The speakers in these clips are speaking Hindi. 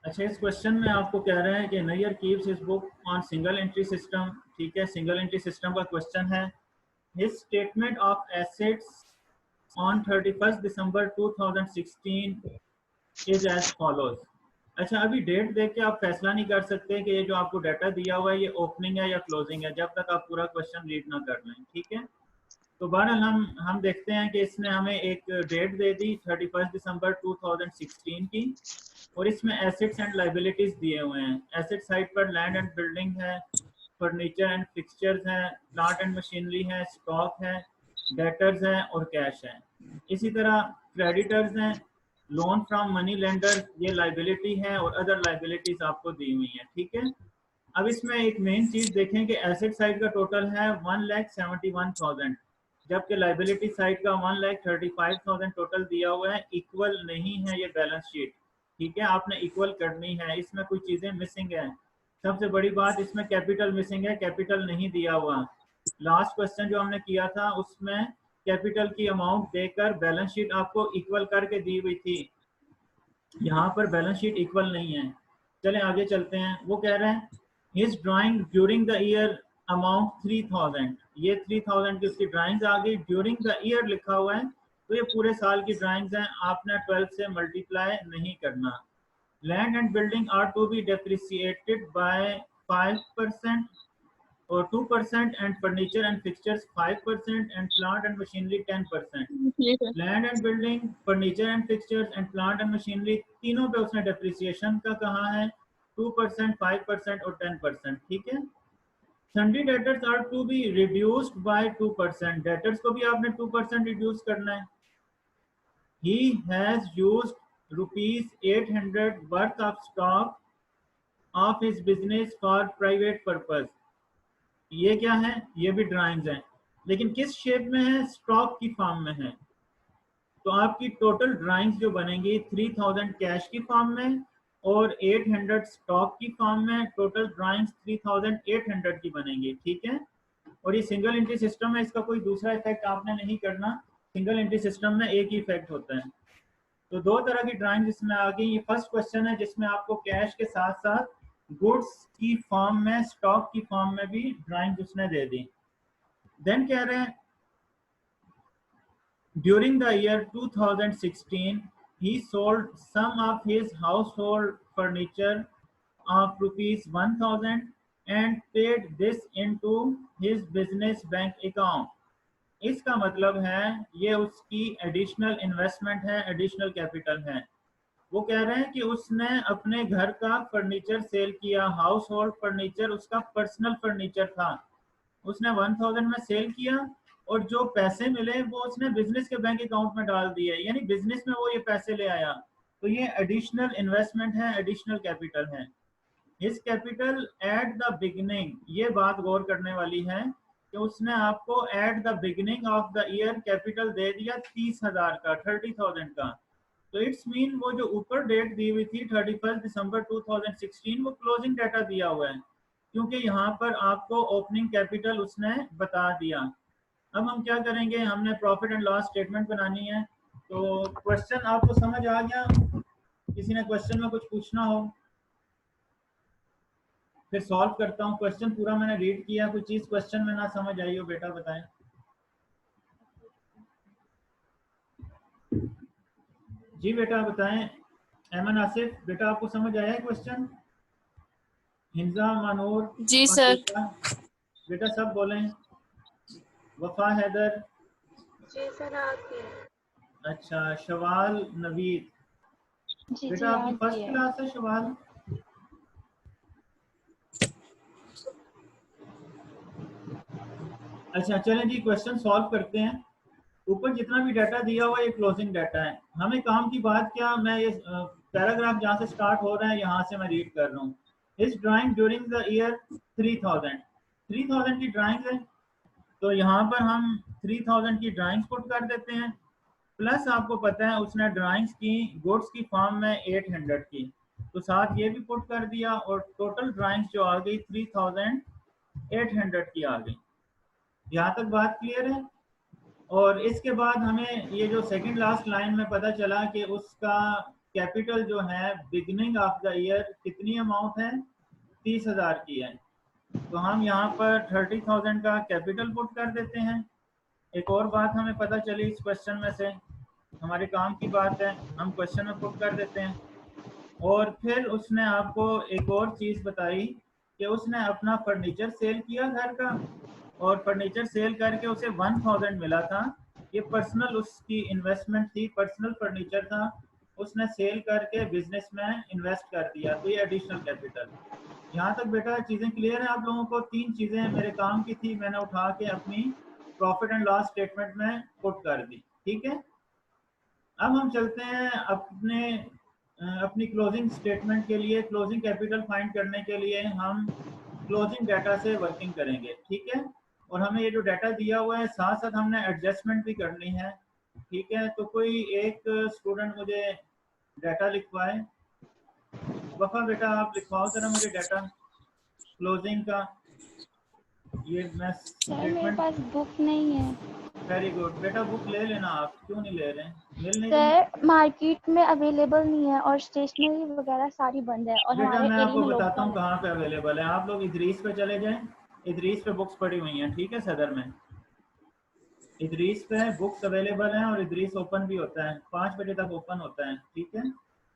अच्छा, इस क्वेश्चन में आपको कह रहे हैं कि Nayar keeps his book on single entry system. ठीक है, सिंगल एंट्री सिस्टम का क्वेश्चन है। His statement of assets on 31 December 2016 is as follows. अच्छा, अभी डेट देख के आप फैसला नहीं कर सकते कि ये जो आपको डाटा दिया हुआ है ये ओपनिंग है या क्लोजिंग है, जब तक आप पूरा क्वेश्चन रीड ना कर लें। ठीक है, तो बहरहाल हम देखते हैं कि इसने हमें एक डेट दे दी 31 दिसंबर 2016 की, और इसमें एसेट्स एंड लाइबिलिटीज दिए हुए हैं। एसेट साइड पर लैंड एंड बिल्डिंग है, फर्नीचर एंड फिक्सचर्स हैं, प्लांट एंड मशीनरी है, स्टॉक है, डेटर्स हैं और कैश है। इसी तरह क्रेडिटर्स हैं, लोन फ्रॉम मनी लेंडर्स, ये लाइबिलिटी है, और अदर लाइबिलिटीज आपको दी हुई हैं। ठीक है, अब इसमें एक मेन चीज देखें कि एसेट साइड का टोटल है 1,71,000, जबकि लाइबिलिटी साइड का 1,35,000 टोटल दिया हुआ है। इक्वल नहीं है ये बैलेंस शीट। ठीक है, आपने इक्वल करनी है, इसमें कुछ चीजें मिसिंग है। सबसे बड़ी बात, इसमें कैपिटल मिसिंग है, कैपिटल नहीं दिया हुआ। लास्ट क्वेश्चन जो हमने किया था उसमें कैपिटल की अमाउंट देकर बैलेंस शीट आपको इक्वल करके दी हुई थी, यहाँ पर बैलेंस शीट इक्वल नहीं है। चलें आगे चलते हैं। वो कह रहे हैं his drawing during the year amount 3,000। ये 3,000 की उसकी ड्राइंग्स आ गई, ड्यूरिंग द ईयर लिखा हुआ है, तो ये पूरे साल की ड्राइंग्स हैं, आपने 12 से मल्टीप्लाई नहीं करना। Land and building are to be depreciated by 5% or 2%, and furniture and fixtures 5%, and plant and machinery 10%। ठीक है। Land and building, furniture and fixtures and plant and machinery, तीनों पे उसने डेप्रिसिएशन का कहा है 2%, 5% और 10%। ठीक है, sundry debtors are to be reduced by 2%, debtors को भी आपने 2% रिड्यूस करना है। He has used ₹800 worth of stock of his business for private purpose. ये क्या है, ये भी ड्राइंग्स हैं, लेकिन किस शेप में है, स्टॉक की फॉर्म में है। तो आपकी टोटल ड्राइंग्स जो बनेंगी 3,000 कैश की फॉर्म में और 800 स्टॉक की फॉर्म में, टोटल ड्राइंग्स 3,800 की बनेंगी। ठीक है, और ये सिंगल एंट्री सिस्टम है, इसका कोई दूसरा इफेक्ट आपने नहीं करना। सिंगल एंट्री सिस्टम में एक ही इफेक्ट होता है। तो दो तरह की ड्राइंग इसमें आ गई। ये फर्स्ट क्वेश्चन है जिसमें आपको कैश के साथ साथ गुड्स की फॉर्म में, स्टॉक की फॉर्म में भी ड्राइंग उसने दे दी। देन कह रहे हैं during the year 2016 he sold some of his household furniture of ₹1,000 and paid this into his business bank account। इसका मतलब है ये उसकी एडिशनल इन्वेस्टमेंट है, एडिशनल कैपिटल है। वो कह रहे हैं कि उसने अपने घर का फर्नीचर सेल किया, हाउस होल्ड फर्नीचर उसका पर्सनल फर्नीचर था, उसने 1,000 में सेल किया, और जो पैसे मिले वो उसने बिजनेस के बैंक अकाउंट में डाल दिए, यानी बिजनेस में वो ये पैसे ले आया। तो ये एडिशनल इन्वेस्टमेंट है, एडिशनल कैपिटल है। His capital at the beginning, ये बात गौर करने वाली है कि उसने आपको at the beginning of the year capital दे दिया 30,000 का, 30,000 का। तो इट्स मीन वो जो ऊपर डेट दी हुई थी 31 दिसंबर 2016, वो क्लोजिंग डाटा दिया हुआ है, क्योंकि यहाँ पर आपको ओपनिंग कैपिटल उसने बता दिया। अब हम क्या करेंगे, हमने प्रॉफिट एंड लॉस स्टेटमेंट बनानी है। तो क्वेश्चन आपको समझ आ गया? किसी ने क्वेश्चन में कुछ पूछना हो फिर सॉल्व करता हूँ। क्वेश्चन पूरा मैंने रीड किया, कोई चीज क्वेश्चन में ना समझ आई हो बेटा बताएं। जी बेटा बताएं। एमन आसिफ बेटा, आपको समझ आया है क्वेश्चन? हिंजा, मानूर, जी सर। बेटा सब बोलें। वफा, हैदर, जी सर आती है। अच्छा शवाल, नवीद, बेटा आपकी फर्स्ट क्लास है शवाल? अच्छा चलें जी, क्वेश्चन सॉल्व करते हैं। ऊपर जितना भी डाटा दिया हुआ है ये क्लोजिंग डाटा है। हमें काम की बात क्या, मैं ये पैराग्राफ जहाँ से स्टार्ट हो रहा है यहाँ से मैं रीड कर रहा हूँ। इस ड्राइंग ड्यूरिंग द ईयर 3,000 की ड्राइंग है, तो यहाँ पर हम 3,000 की ड्राइंग्स पुट कर देते हैं, प्लस आपको पता है उसने ड्राइंग्स की गुड्स की फॉर्म में 800 की, तो साथ ये भी पुट कर दिया, और टोटल ड्राइंग्स जो आ गई 3,800 की आ गई। यहाँ तक बात क्लियर है? और इसके बाद हमें ये जो सेकंड लास्ट लाइन में पता चला कि उसका कैपिटल जो है बिगिनिंग ऑफ द ईयर कितनी अमाउंट है, 30,000 की है। तो हम यहाँ पर 30,000 का कैपिटल पुट कर देते हैं। एक और बात हमें पता चली इस क्वेश्चन में से, हमारे काम की बात है, हम क्वेश्चन में पुट कर देते हैं। और फिर उसने आपको एक और चीज़ बताई कि उसने अपना फर्नीचर सेल किया घर का, और फर्नीचर सेल करके उसे 1000 मिला था। ये पर्सनल उसकी इन्वेस्टमेंट थी, पर्सनल फर्नीचर था, उसने सेल करके बिजनेस में इन्वेस्ट कर दिया, तो ये एडिशनल कैपिटल। यहाँ तक बेटा चीज़ें क्लियर हैं आप लोगों को? 3 चीज़ें मेरे काम की थी, मैंने उठा के अपनी प्रॉफिट एंड लॉस स्टेटमेंट में पुट कर दी। ठीक है, अब हम चलते हैं अपनी क्लोजिंग स्टेटमेंट के लिए। क्लोजिंग कैपिटल फाइंड करने के लिए हम क्लोजिंग डाटा से वर्किंग करेंगे। ठीक है, और हमें ये जो डाटा दिया हुआ है साथ साथ हमने एडजस्टमेंट भी करनी है। ठीक है, तो कोई एक स्टूडेंट मुझे डाटा लिखवाए। वफा बेटा आप लिखवाओ जरा मुझे डाटा क्लोजिंग का। ये मैं सर मेरे स्टेटमेंट, पास बुक नहीं है। वेरी गुड बेटा, बुक ले लेना। आप क्यों नहीं ले रहे हैं, मिल नहीं रही? सर मार्केट में अवेलेबल नहीं है और स्टेशनरी वगैरह सारी बंद है और बेटा हमारे मैं एरिया आपको में बताता हूँ लॉकडाउन है। कहाँ पे अवेलेबल है। आप लोग इदरीस पे चले जाएं, इदरीस पे बुक्स पड़ी हुई हैं। ठीक है, सदर में इदरीस पे बुक्स अवेलेबल हैं, और इदरीस ओपन भी होता है, 5 बजे तक ओपन होता है। ठीक है,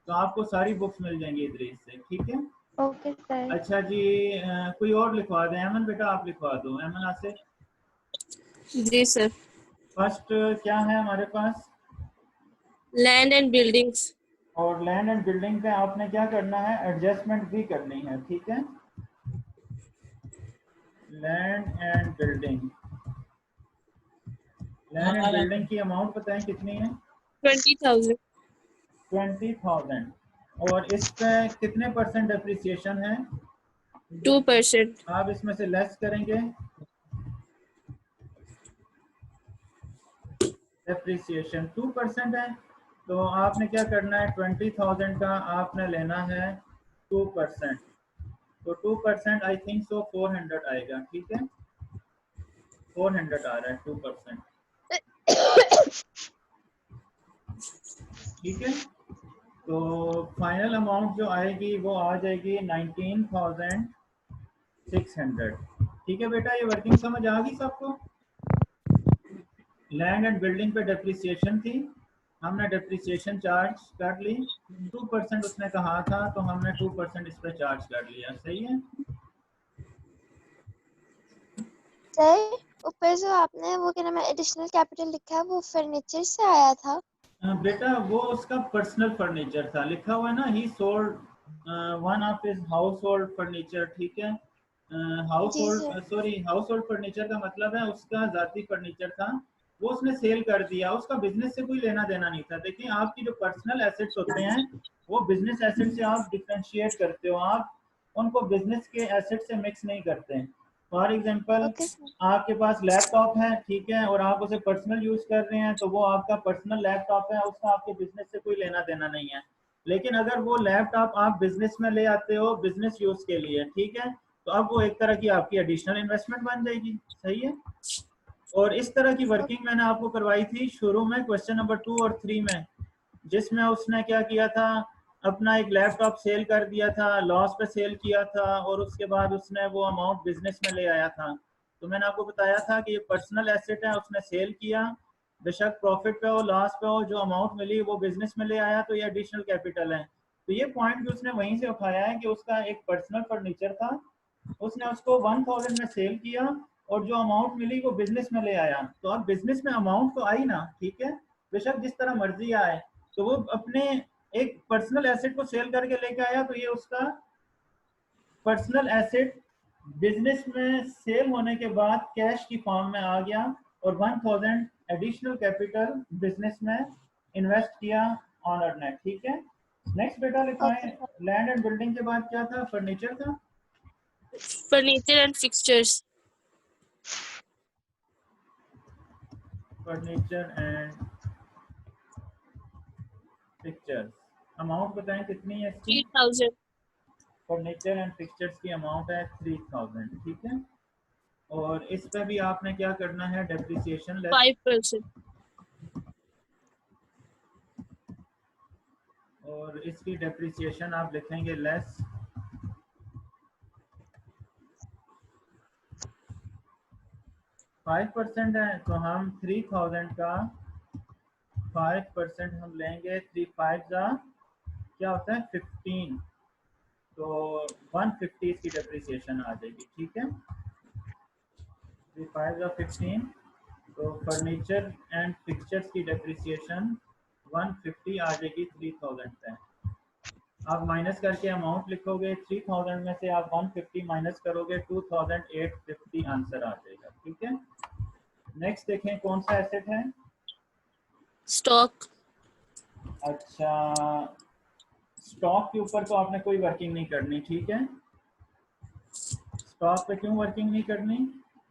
तो आपको सारी बुक्स मिल जाएंगी इदरीस से। ठीक है, ओके सर। अच्छा जी, कोई और लिखवा दें? अमन बेटा आप लिखवा दो, अमन आसिफ। जी सर। फर्स्ट क्या है हमारे पास? Land and buildings. और लैंड एंड बिल्डिंग पे आपने क्या करना है, एडजस्टमेंट भी करनी है। ठीक है, land and building, land and building की अमाउंट बताएं कितनी है? 20,000। 20,000। और इस पे कितने परसेंट डेप्रिसिएशन है? 2%। आप इसमें से लेस करेंगे, डेप्रिसिएशन 2% है, तो आपने क्या करना है, 20,000 का आपने लेना है 2%। तो 2% आई थिंक सो 400 आएगा। ठीक है, 400 आ रहा है 2%। ठीक है, तो फाइनल अमाउंट जो आएगी वो आ जाएगी 19,600। ठीक है बेटा, ये वर्किंग समझ आ गई सबको? लैंड एंड बिल्डिंग पे डेप्रिसिएशन थी, हमने डेप्रिसिएशन चार्ज कर ली। 2% उसने कहा था, तो हमने 2% इस पे चार्ज कर लिया। सही है? सर ऊपर जो आपने वो क्या नाम है एडिशनल कैपिटल लिखा है वो फर्नीचर से आया था? बेटा वो उसका पर्सनल फर्नीचर था, लिखा हुआ है ना, he sold one of his household furniture. ठीक है, हाउस जी sir. Hold sorry, household furniture का मतलब है उसका जाती फर्नीचर था, वो उसने सेल कर दिया, उसका बिजनेस से कोई लेना देना नहीं था। देखिए आपकी जो पर्सनल एसेट्स होते हैं वो बिजनेस एसेट से आप डिफरेंशिएट करते हो, आप उनको बिजनेस के एसेट से मिक्स नहीं करते हैं। For example okay sir. आपके पास लैपटॉप है, ठीक है, और आप उसे पर्सनल यूज कर रहे हैं, तो वो आपका पर्सनल लैपटॉप है, उसका आपके बिजनेस से कोई लेना देना नहीं है। लेकिन अगर वो लैपटॉप आप बिजनेस में ले आते हो बिजनेस यूज के लिए, ठीक है, तो अब वो एक तरह की आपकी एडिशनल इन्वेस्टमेंट बन जाएगी। सही है? और इस तरह की वर्किंग मैंने आपको करवाई थी शुरू में क्वेश्चन नंबर 2 और 3 में, जिसमें उसने क्या किया था, अपना एक लैपटॉप सेल कर दिया था, लॉस पे सेल किया था, और उसके बाद उसने वो अमाउंट बिजनेस में ले आया था। तो मैंने आपको बताया था कि ये पर्सनल एसेट है, उसने सेल किया, बेशक प्रॉफिट पे हो लॉस पे हो, जो अमाउंट मिली वो बिजनेस में ले आया, तो ये एडिशनल कैपिटल है। तो ये पॉइंट भी उसने वहीं से उठाया है कि उसका एक पर्सनल फर्नीचर था, उसने उसको 1000 में सेल किया, और जो अमाउंट मिली वो बिजनेस में ले आया। तो अब बिजनेस में अमाउंट तो आई ना, ठीक है, बेशक जिस तरह मर्जी आए, तो वो अपने एक पर्सनल एसेट को सेल करके लेके आया, तो ये उसका पर्सनल एसेट बिजनेस में सेल होने के बाद कैश की फॉर्म में आ गया, और 1000 एडिशनल कैपिटल बिजनेस में इन्वेस्ट किया ऑनर ने। ठीक है, नेक्स्ट बेटा ओके लिखवाएं। सर। लैंड एंड बिल्डिंग के बाद क्या था? फर्नीचर था। Furniture and fixtures. Furniture and pictures, amount बताएं कितनी है इसकी? 3,000। फर्नीचर एंड पिक्चर्स की अमाउंट है 3000। ठीक है, और इस पे भी आपने क्या करना है, डेप्रिसिएशन लेस। 5%। और इसकी डेप्रिसिएशन आप लिखेंगे लेस 5% है, तो हम 3000 का 5% हम लेंगे, 3 5 क्या होता है 15, तो 150 इसकी डेप्रिसिएशन आ जाएगी। ठीक है, 3 5 15, तो फर्नीचर एंड फिक्चर्स की डेप्रिसिएशन 150 आ जाएगी 3000 पे। आप माइनस करके अमाउंट लिखोगे, 3000 में से आप 150 माइनस करोगे, 2850 आंसर आ जाएगा। ठीक है, नेक्स्ट देखें कौन सा एसेट है। स्टॉक। अच्छा, स्टॉक के ऊपर तो आपने कोई वर्किंग नहीं करनी। ठीक है, स्टॉक पे क्यों वर्किंग नहीं करनी,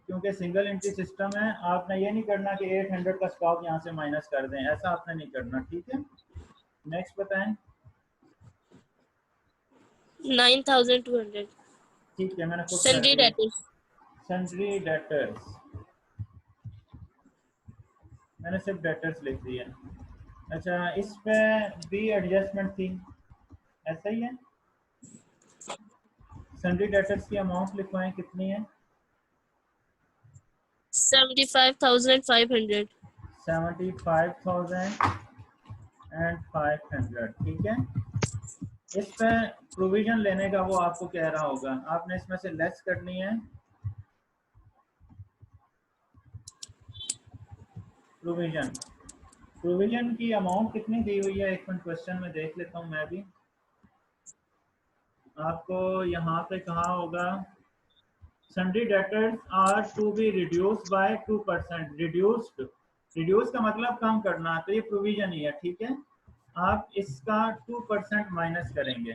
क्योंकि सिंगल एंट्री सिस्टम है। आपने ये नहीं करना कि 800 का स्टॉक यहाँ से माइनस कर दें, ऐसा आपने नहीं करना। ठीक है, नेक्स्ट बताएं। 9200। ठीक है, मैंने खुद कर सन्ड्री दिया। डेटर्स। सन्ड्री डेटर्स, मैंने सिर्फ डेटर्स लिख दिया। अच्छा, इस पे भी एडजस्टमेंट थी, ऐसा ही है। सन्ड्री डेटर्स की अमाउंट लिखवाएं, कितनी है। 75,500। 75,500। ठीक है, इस पे प्रोविजन लेने का वो आपको कह रहा होगा, आपने इसमें से लेस करनी है प्रोविजन। प्रोविजन की अमाउंट कितनी दी हुई है, एक मिनट क्वेश्चन में देख लेता हूँ मैं भी। आपको यहाँ पे कहा होगा sundry debtors are to be reduced by 2%। Reduce का मतलब कम करना, तो ये प्रोविजन ही है। ठीक है, आप इसका 2% माइनस करेंगे।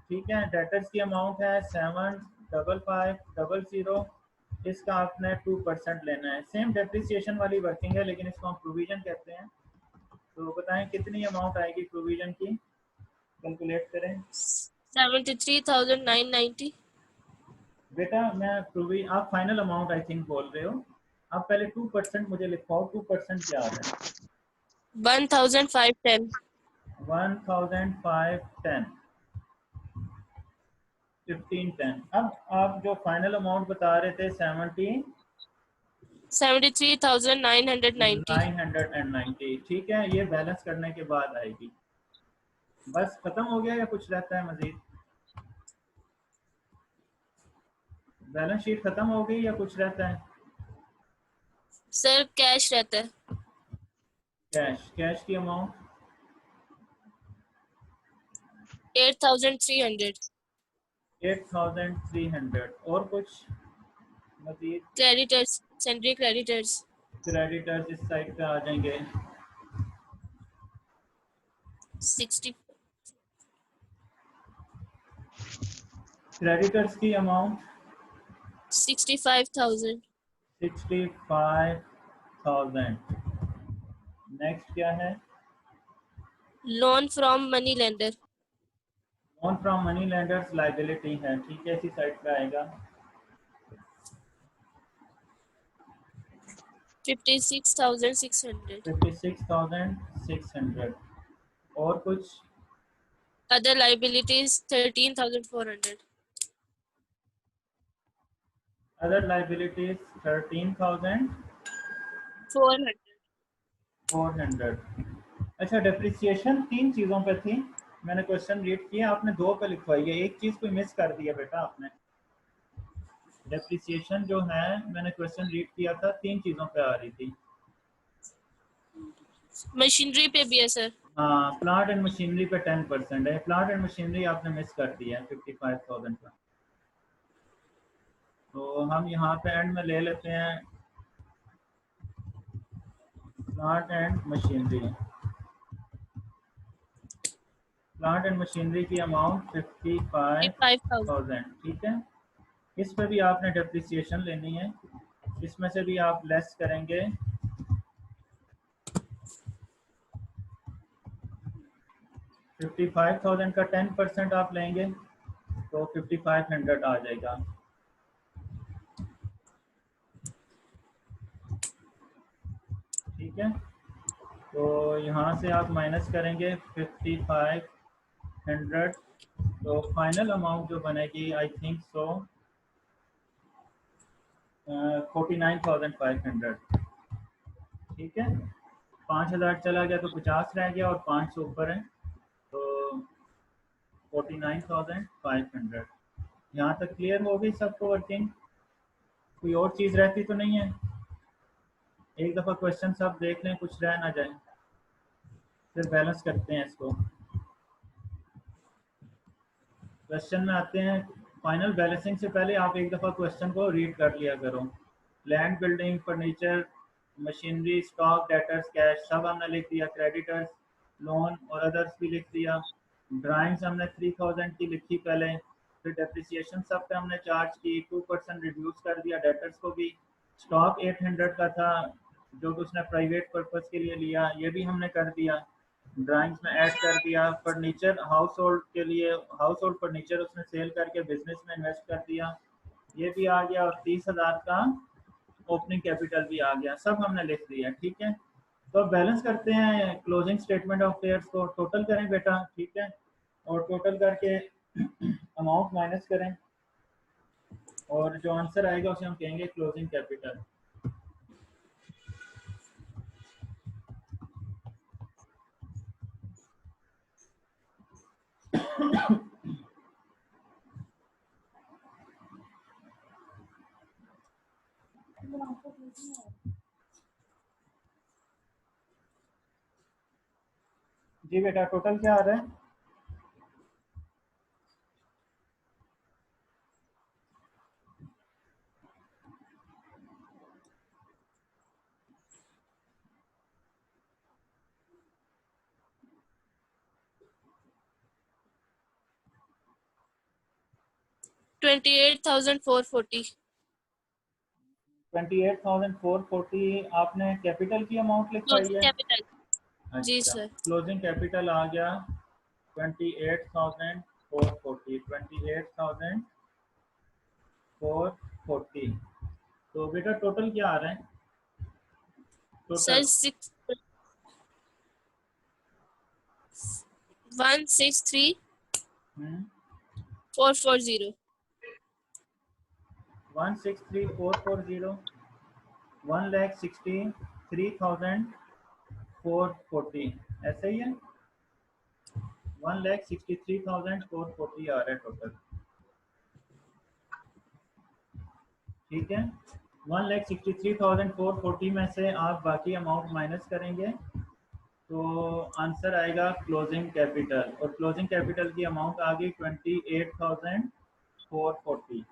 ठीक है, डेटर्स की अमाउंट है 7550, इसका आपने 2% लेना है। सेम डेप्रिसिएशन वाली वर्किंग है, लेकिन इसको हम प्रोविजन कहते हैं। तो बताएं कितनी अमाउंट आएगी प्रोविजन की, कैलकुलेट करें। 73,990। बेटा मैं आप फाइनल अमाउंट आई थिंक बोल रहे हो, आप पहले 2% मुझे लिखवाओ, 2% क्या आ रहा है। 1,510। 1,510, 1510। अब आप जो फाइनल अमाउंट बता रहे थे 73,990। 990। ठीक है, ये बैलेंस करने के बाद आएगी। बस खत्म हो गया या कुछ रहता है मजीद। बैलेंस शीट खत्म हो गई या कुछ रहता है। सर कैश रहता है। कैश की अमाउंट 8,300। 8,300। और कुछ मजीद। Creditors, sundry creditors. क्रेडिटर्स इस साइड पे आ जाएंगे। 60। क्रेडिटर्स की अमाउंट 65,000। 65,000। नेक्स्ट क्या है। Loan from money lender. Loan from money lenders liability है। ठीक है, इसी साइड पे आएगा। 56,600। 56,600। और कुछ। Other liabilities 13,400। Other liabilities 13,400। अच्छा, डेप्रिसिएशन 3 चीज़ों पे थी, मैंने क्वेश्चन रीड किया, आपने 2 पे लिखवाई है, एक चीज़ कोई मिस कर दिया बेटा आपने। डेप्रिसिएशन जो है, मैंने क्वेश्चन रीड किया था, 3 चीज़ों पे आ रही थी। मशीनरी पे भी है सर। हाँ, प्लांट एंड मशीनरी पे 10% है। प्लांट एंड मशीनरी आपने मिस कर दिया है 55,000 का। तो हम यहाँ पे एंड में ले लेते हैं plant and machinery. Plant and machinery की अमाउंट 55,000। 55,000। ठीक है, इस पे भी आपने डेप्रिसिएशन लेनी है, इसमें से भी आप लेस करेंगे। 55,000 का 10% आप लेंगे तो 5500 आ जाएगा। ठीक है, तो यहाँ से आप माइनस करेंगे 55 100, तो फाइनल अमाउंट जो बनेगी आई थिंक सो 49,500। ठीक है, 5,000 चला गया तो 50 रह गया और 500 ऊपर है तो 49,500। यहाँ तक क्लियर हो गई सबको वर्किंग? कोई और चीज़ रहती तो नहीं है? एक दफ़ा क्वेश्चन सब देख लें, कुछ रह ना जाए, फिर बैलेंस करते हैं इसको। क्वेश्चन में आते हैं। फाइनल बैलेंसिंग से पहले आप एक दफ़ा क्वेश्चन को रीड कर लिया करो। Land, building, furniture, machinery, stock, debtors, cash सब हमने लिख दिया। क्रेडिटर्स, लोन और अदर्स भी लिख दिया। ड्राइंग्स हमने 3000 की लिखी पहले, फिर डेप्रिसिएशन सब पे हमने चार्ज की, 2% रिड्यूस कर दिया डेटर्स को भी। स्टॉक 800 का था जो कि उसने प्राइवेट पर्पस के लिए लिया, ये भी हमने कर दिया, ड्राइंग्स में ऐड कर दिया। फर्नीचर हाउस होल्ड के लिए, हाउस होल्ड फर्नीचर उसने सेल करके बिजनेस में इन्वेस्ट कर दिया, ये भी आ गया। और 30,000 का ओपनिंग कैपिटल भी आ गया, सब हमने लिख दिया। ठीक है, तो अब बैलेंस करते हैं क्लोजिंग स्टेटमेंट ऑफ शेयर्स को। टोटल करें बेटा, ठीक है, और टोटल करके अमाउंट माइनस करें और जो आंसर आएगा उसे हम कहेंगे क्लोजिंग कैपिटल। जी बेटा, टोटल क्या आ रहा है? $28,440। 28,440 आपने कैपिटल की अमाउंट लिखवाई क्लोजिंग है? कैपिटल। जी अच्छा, सर। क्लोजिंग कैपिटल आ गया 28,440। 28,440। तो बेटा टोटल क्या आ रहा है? Sir total 163,440। 163,440, 1,63,440, ऐसे ही है। 1,63,440 आ रहा है टोटल। ठीक है, 1,63,440 में से आप बाकी अमाउंट माइनस करेंगे तो आंसर आएगा क्लोजिंग कैपिटल, और क्लोजिंग कैपिटल की अमाउंट आ गई 28,440।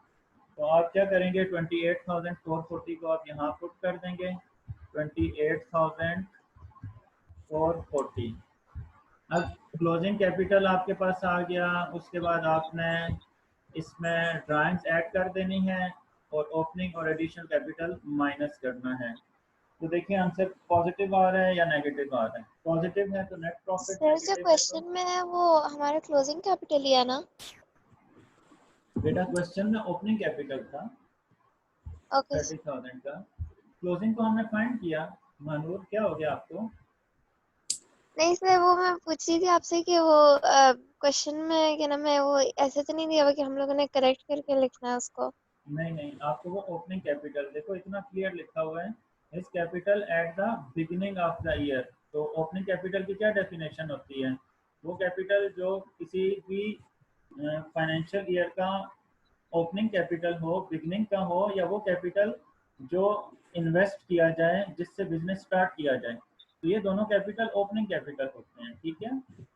तो आप क्या करेंगे, 28,440 को आप यहाँ पुट कर देंगे, 28,440। अब क्लोजिंग कैपिटल आपके पास आ गया, उसके बाद आपने इसमें ड्राइंग्स ऐड कर देनी है और ओपनिंग और एडिशनल कैपिटल माइनस करना है। तो देखिए आंसर पॉजिटिव आ रहा है या नेगेटिव आ रहा है? पॉजिटिव है तो नेट प्रॉफिट, सर जो नेगेटिव है क्वेश्चन में है वो हमारा क्लोजिंग कैपिटल ही है ना? बेटा क्वेश्चन में ओपनिंग कैपिटल था ओके 30,000 का, क्लोजिंग को हमने फाइंड किया। मनूर क्या हो गया आपको? नहीं सर, वो मैं पूछ रही थी आपसे कि वो क्वेश्चन में क्या नाम है, वो ऐसे तो नहीं दिया हुआ कि हम लोगों ने करेक्ट करके लिखना है उसको? नहीं नहीं, आपको वो ओपनिंग कैपिटल देखो इतना क्लियर लिखा हुआ है, इस capital at the beginning of the year. तो ओपनिंग कैपिटल की क्या डेफिनेशन होती है? वो कैपिटल जो किसी भी फाइनेंशियल ईयर का ओपनिंग कैपिटल हो, बिगनिंग का हो, या वो कैपिटल जो इन्वेस्ट किया जाए, जिससे बिजनेस स्टार्ट किया जाए, तो ये दोनों कैपिटल ओपनिंग कैपिटल होते हैं। ठीक है,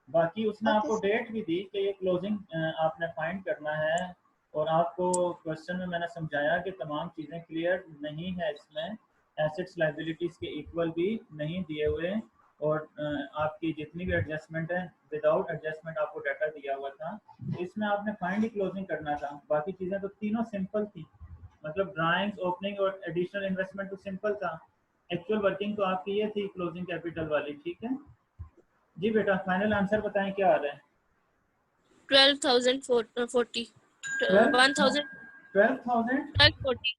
बाकी उसने ओके आपको डेट भी दी कि ये क्लोजिंग आपने फाइंड करना है, और आपको क्वेश्चन में मैंने समझाया कि तमाम चीज़ें क्लियर नहीं है इसमें, एसेट्स लाइबिलिटीज़ के इक्वल भी नहीं दिए हुए, और आपकी जितनी भी एडजस्टमेंट है विदाउट एडजस्टमेंट आपको डाटा दिया हुआ था, तो इसमें आपने फाइंड ही क्लोजिंग करना था। बाकी चीज़ें तो तीनों सिंपल थी, मतलब ड्राइंग्स, ओपनिंग और एडिशनल इन्वेस्टमेंट तो सिंपल था, एक्चुअल वर्किंग तो आपकी ये थी क्लोजिंग कैपिटल वाली। ठीक है जी बेटा, फाइनल आंसर बताएं क्या आ रहा है? 12,040। 12,000, 1240।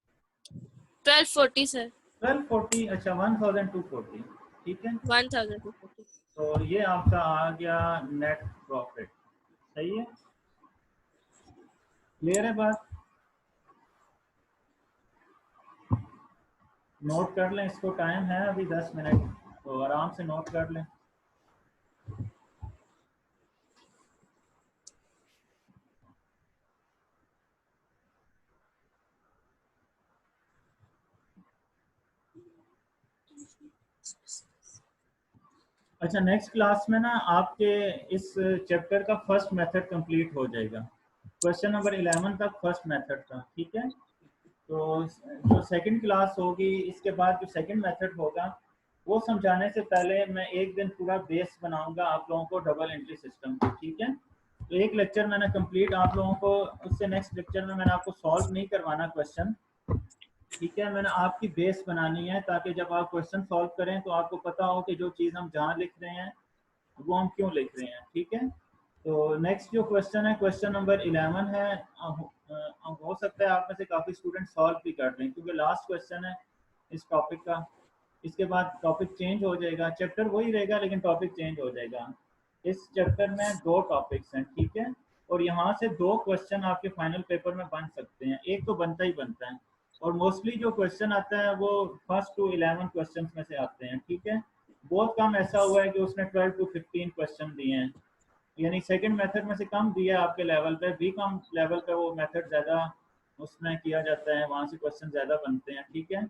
1240 सर। 1240, अच्छा 1,240। ठीक है, 1,240। तो ये आपका आ गया नेट प्रॉफिट। सही है, क्लियर है बात? नोट कर लें इसको, टाइम है अभी 10 मिनट, तो आराम से नोट कर लें। अच्छा, नेक्स्ट क्लास में ना आपके इस चैप्टर का फर्स्ट मेथड कंप्लीट हो जाएगा, क्वेश्चन नंबर 11 तक फर्स्ट मेथड था, ठीक है। तो जो सेकंड क्लास होगी इसके बाद जो सेकंड मेथड होगा वो समझाने से पहले मैं एक दिन पूरा बेस बनाऊंगा आप लोगों को डबल एंट्री सिस्टम की, ठीक है। तो एक लेक्चर मैंने कंप्लीट आप लोगों को, उससे नेक्स्ट लेक्चर में मैंने आपको सॉल्व नहीं करवाना क्वेश्चन, ठीक है। मैंने आपकी बेस बनानी है ताकि जब आप क्वेश्चन सॉल्व करें तो आपको पता हो कि जो चीज़ हम जहाँ लिख रहे हैं वो हम क्यों लिख रहे हैं, ठीक है। तो नेक्स्ट जो क्वेश्चन है क्वेश्चन नंबर 11 है। हो सकता है आप में से काफ़ी स्टूडेंट सॉल्व भी कर लें क्योंकि लास्ट क्वेश्चन है इस टॉपिक का। इसके बाद टॉपिक चेंज हो जाएगा, चैप्टर वही रहेगा लेकिन टॉपिक चेंज हो जाएगा। इस चैप्टर में 2 टॉपिक्स हैं, ठीक है, और यहाँ से 2 क्वेश्चन आपके फाइनल पेपर में बन सकते हैं, एक तो बनता ही बनता है। और मोस्टली जो क्वेश्चन आता है वो फर्स्ट टू 11 क्वेश्चन में से आते हैं, ठीक है। बहुत कम ऐसा हुआ है कि उसने 12 टू 15 क्वेश्चन दिए हैं, यानी सेकंड मेथड में से कम दिया आपके लेवल पे, भी कम लेवल पे वो मेथड ज़्यादा उसमें किया जाता है, वहाँ से क्वेश्चन ज़्यादा बनते हैं, ठीक है।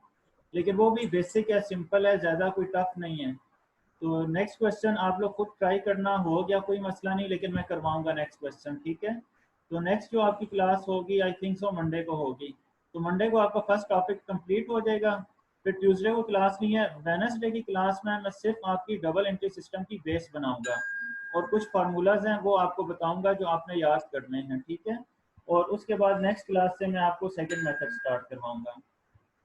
लेकिन वो भी बेसिक है, सिंपल है, ज़्यादा कोई टफ नहीं है। तो नेक्स्ट क्वेश्चन आप लोग खुद ट्राई करना, हो गया कोई मसला नहीं, लेकिन मैं करवाऊंगा नेक्स्ट क्वेश्चन, ठीक है। तो नेक्स्ट जो आपकी क्लास होगी आई थिंक सो मंडे को होगी, तो मंडे को आपका फर्स्ट टॉपिक कंप्लीट हो जाएगा। फिर ट्यूसडे को क्लास नहीं है, वेडनेसडे की क्लास में मैं सिर्फ आपकी डबल एंट्री सिस्टम की बेस बनाऊंगा और कुछ फार्मूलाज हैं वो आपको बताऊंगा जो आपने याद करने हैं, ठीक है। और उसके बाद नेक्स्ट क्लास से मैं आपको सेकेंड मेथड स्टार्ट करवाऊंगा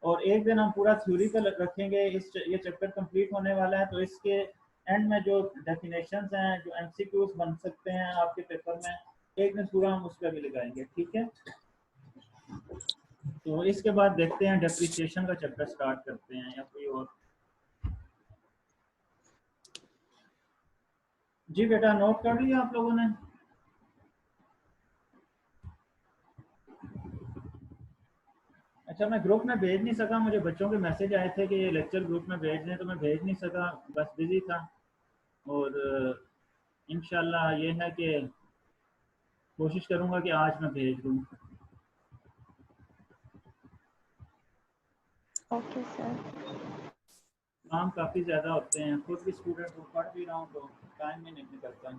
और एक दिन हम पूरा थ्योरी का रखेंगे। ये चैप्टर कंप्लीट होने वाला है, तो इसके एंड में जो डेफिनेशंस हैं, जो एमसीक्यूज बन सकते हैं आपके पेपर में, एक दिन पूरा हम उस पर भी लगाएंगे, ठीक है। तो इसके बाद देखते हैं डेप्रिसिएशन का चैप्टर स्टार्ट करते हैं या कोई और। जी बेटा, नोट कर लिया आप लोगों ने? अच्छा, मैं ग्रुप में भेज नहीं सका, मुझे बच्चों के मैसेज आए थे कि ये लेक्चर ग्रुप में भेज दें, तो मैं भेज नहीं सका, बस बिजी था। और इंशाल्लाह ये है कि कोशिश करूंगा कि आज मैं भेज दूं। Okay sir. काम काफ़ी ज़्यादा होते हैं, खुद भी स्टूडेंट को पढ़ भी रहा हूँ तो टाइम ही नहीं निकलता।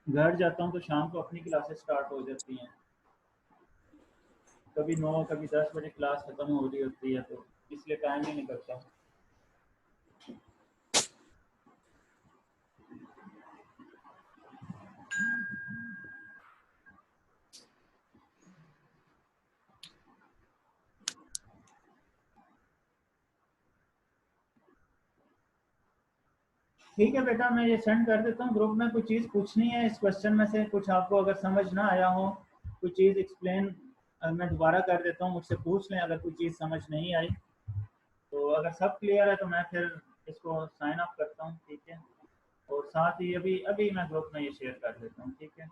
घर जाता हूँ तो शाम को अपनी क्लासेस स्टार्ट हो जाती हैं, कभी 9 कभी 10 बजे क्लास ख़त्म हो रही होती है, तो इसलिए टाइम ही निकलता। ठीक है बेटा, मैं ये सेंड कर देता हूँ ग्रुप में। कोई चीज़ पूछनी है इस क्वेश्चन में से, कुछ आपको अगर समझ ना आया हो, कोई चीज़ एक्सप्लेन मैं दोबारा कर देता हूँ, मुझसे पूछ लें अगर कोई चीज़ समझ नहीं आई। तो अगर सब क्लियर है तो मैं फिर इसको साइन अप करता हूँ, ठीक है। और साथ ही अभी अभी मैं ग्रुप में ये शेयर कर देता हूँ, ठीक है।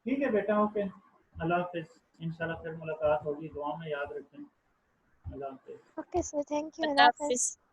ठीक है बेटा, ओके, अल्लाह हाफिज़। इंशाल्लाह फिर मुलाकात होगी, दुआ में याद रखें। अल्लाह हाफिज़। ओके सर, थैंक यू, अल्लाह अल्लाह हाफ़िज़। हाफिज।